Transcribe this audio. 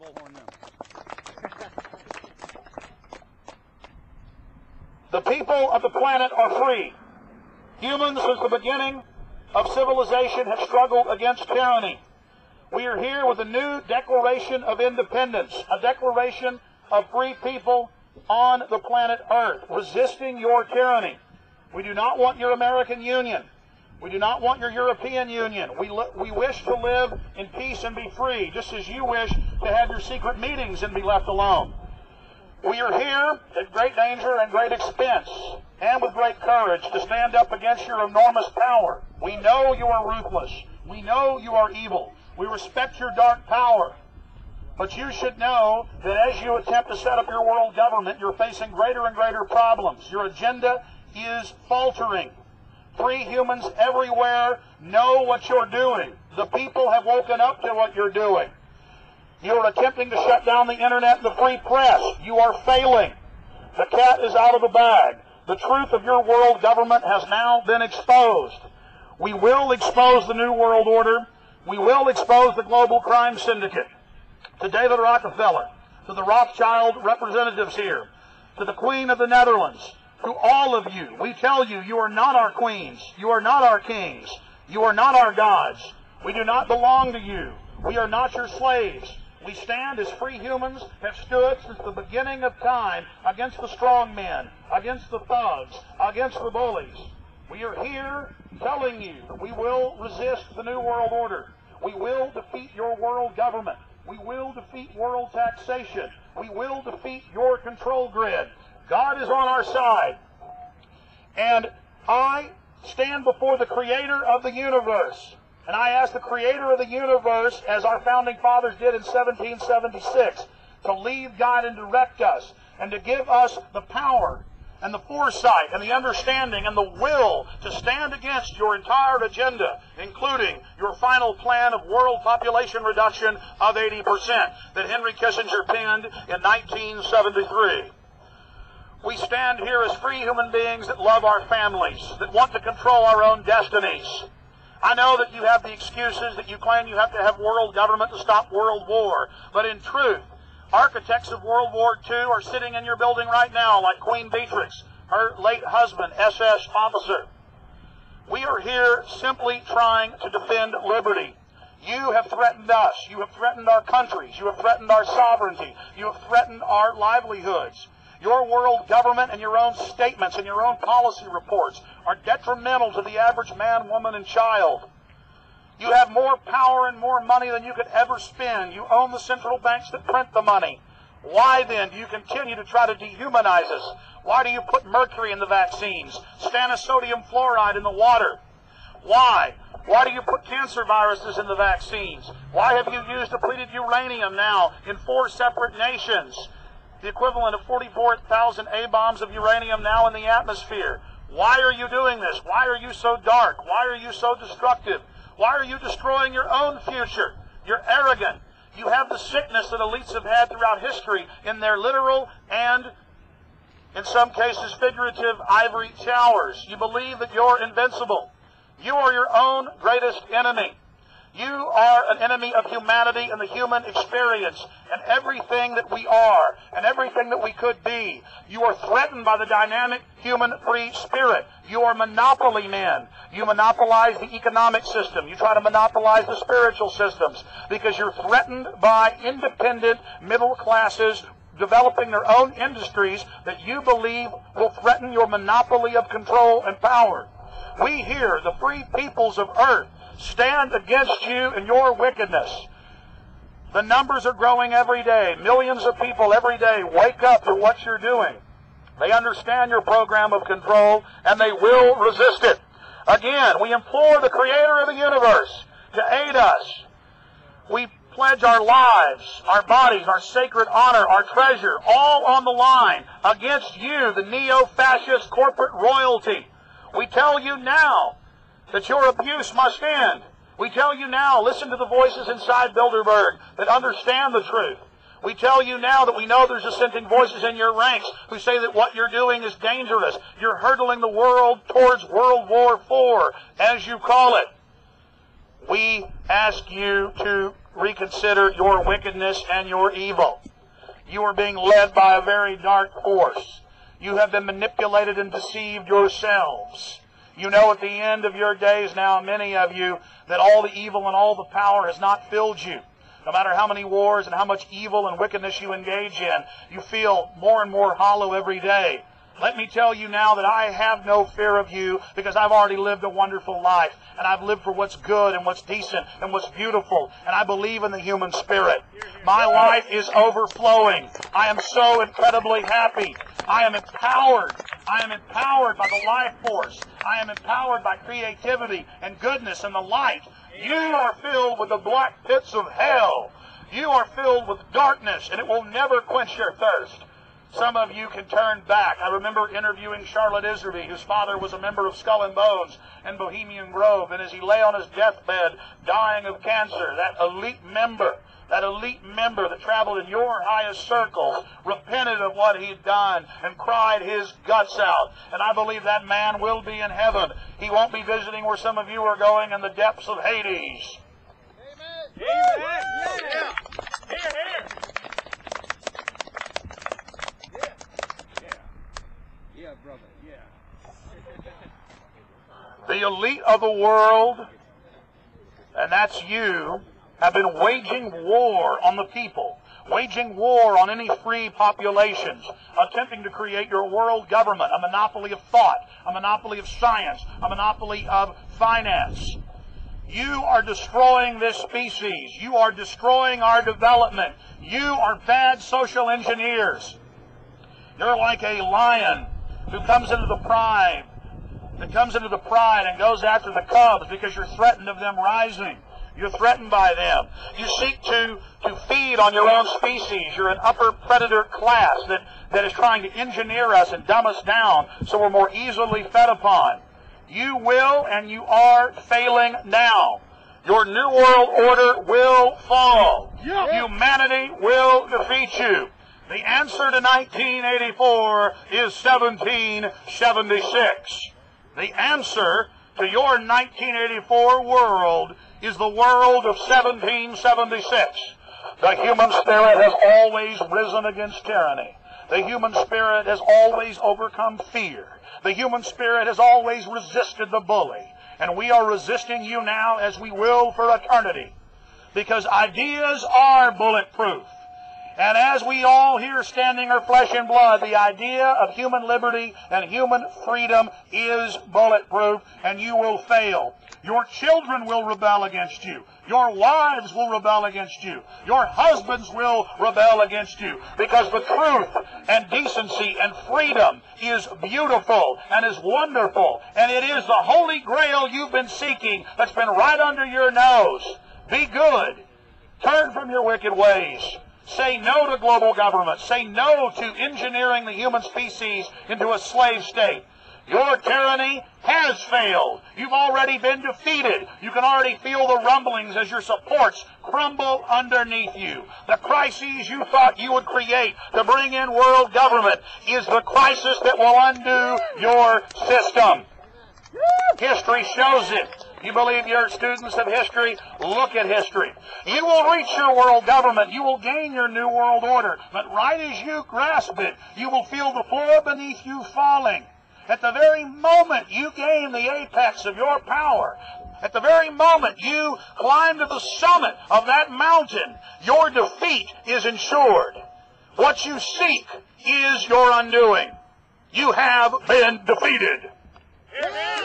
bullhorn them. The people of the planet are free. Humans, since the beginning of civilization, have struggled against tyranny. We are here with a new Declaration of Independence, a declaration of free people on the planet Earth, resisting your tyranny. We do not want your American Union. We do not want your European Union. We wish to live in peace and be free, just as you wish to have your secret meetings and be left alone. We are here at great danger and great expense, and with great courage, to stand up against your enormous power. We know you are ruthless. We know you are evil. We respect your dark power. But you should know that as you attempt to set up your world government, you're facing greater and greater problems. Your agenda is faltering. Free humans everywhere know what you're doing. The people have woken up to what you're doing. You're attempting to shut down the internet and the free press. You are failing. The cat is out of the bag. The truth of your world government has now been exposed. We will expose the New World Order. We will expose the global crime syndicate. To David Rockefeller, to the Rothschild representatives here, to the Queen of the Netherlands, to all of you, we tell you, you are not our queens. You are not our kings. You are not our gods. We do not belong to you. We are not your slaves. We stand as free humans, have stood since the beginning of time against the strong men, against the thugs, against the bullies. We are here telling you that we will resist the New World Order. We will defeat your world government. We will defeat world taxation. We will defeat your control grid. God is on our side. And I stand before the Creator of the universe. And I ask the Creator of the universe, as our founding fathers did in 1776, to lead, guide, and direct us, and to give us the power and the foresight and the understanding and the will to stand against your entire agenda, including your final plan of world population reduction of 80% that Henry Kissinger penned in 1973. We stand here as free human beings that love our families, that want to control our own destinies. I know that you have the excuses that you claim you have to have world government to stop world war, but in truth, architects of World War II are sitting in your building right now, like Queen Beatrix, her late husband, SS officer. We are here simply trying to defend liberty. You have threatened us. You have threatened our countries. You have threatened our sovereignty. You have threatened our livelihoods. Your world government and your own statements and your own policy reports are detrimental to the average man, woman, and child. You have more power and more money than you could ever spend. You own the central banks that print the money. Why then do you continue to try to dehumanize us? Why do you put mercury in the vaccines, stannous-sodium fluoride in the water? Why? Why do you put cancer viruses in the vaccines? Why have you used depleted uranium now in 4 separate nations? The equivalent of 44,000 A-bombs of uranium now in the atmosphere. Why are you doing this? Why are you so dark? Why are you so destructive? Why are you destroying your own future? You're arrogant. You have the sickness that elites have had throughout history in their literal and, in some cases, figurative ivory towers. You believe that you're invincible. You are your own greatest enemy. You are an enemy of humanity and the human experience and everything that we are and everything that we could be. You are threatened by the dynamic human free spirit. You are monopoly men. You monopolize the economic system. You try to monopolize the spiritual systems because you're threatened by independent middle classes developing their own industries that you believe will threaten your monopoly of control and power. We here, the free peoples of earth, stand against you and your wickedness. The numbers are growing every day. Millions of people every day wake up to what you're doing. They understand your program of control, and they will resist it. Again, we implore the Creator of the universe to aid us. We pledge our lives, our bodies, our sacred honor, our treasure, all on the line against you, the neo-fascist corporate royalty. We tell you now that your abuse must end. We tell you now, listen to the voices inside Bilderberger that understand the truth. We tell you now that we know there's dissenting voices in your ranks who say that what you're doing is dangerous. You're hurtling the world towards World War IV, as you call it. We ask you to reconsider your wickedness and your evil. You are being led by a very dark force. You have been manipulated and deceived yourselves. You know at the end of your days now, many of you, that all the evil and all the power has not filled you. No matter how many wars and how much evil and wickedness you engage in, you feel more and more hollow every day. Let me tell you now that I have no fear of you, because I've already lived a wonderful life. And I've lived for what's good and what's decent and what's beautiful. And I believe in the human spirit. My life is overflowing. I am so incredibly happy. I am empowered. I am empowered by the life force. I am empowered by creativity and goodness and the light. You are filled with the black pits of hell. You are filled with darkness, and it will never quench your thirst. Some of you can turn back. I remember interviewing Charlotte Iserby, whose father was a member of Skull and Bones in Bohemian Grove, and as he lay on his deathbed dying of cancer, that elite member that traveled in your highest circles, repented of what he'd done and cried his guts out. And I believe that man will be in heaven. He won't be visiting where some of you are going in the depths of Hades. Amen. Amen. Yeah. Here, here. Yeah, brother, yeah. The elite of the world, and that's you, have been waging war on the people, waging war on any free populations, attempting to create your world government, a monopoly of thought, a monopoly of science, a monopoly of finance. You are destroying this species. You are destroying our development. You are bad social engineers. You're like a lion who comes into the pride, and goes after the cubs because you're threatened of them rising. You're threatened by them. You seek to feed on your own species. You're an upper predator class that is trying to engineer us and dumb us down so we're more easily fed upon. You will and you are failing now. Your New World Order will fall. Humanity will defeat you. The answer to 1984 is 1776. The answer to your 1984 world is the world of 1776. The human spirit has always risen against tyranny. The human spirit has always overcome fear. The human spirit has always resisted the bully. And we are resisting you now, as we will for eternity. Because ideas are bulletproof. And as we all here standing are flesh and blood, the idea of human liberty and human freedom is bulletproof, and you will fail. Your children will rebel against you. Your wives will rebel against you. Your husbands will rebel against you. Because the truth and decency and freedom is beautiful and is wonderful. And it is the holy grail you've been seeking that's been right under your nose. Be good. Turn from your wicked ways. Say no to global government. Say no to engineering the human species into a slave state. Your tyranny has failed. You've already been defeated. You can already feel the rumblings as your supports crumble underneath you. The crises you thought you would create to bring in world government is the crisis that will undo your system. History shows it. You believe you're students of history? Look at history. You will reach your world government. You will gain your new world order. But right as you grasp it, you will feel the floor beneath you falling. At the very moment you gain the apex of your power, at the very moment you climb to the summit of that mountain, your defeat is ensured. What you seek is your undoing. You have been defeated. Amen.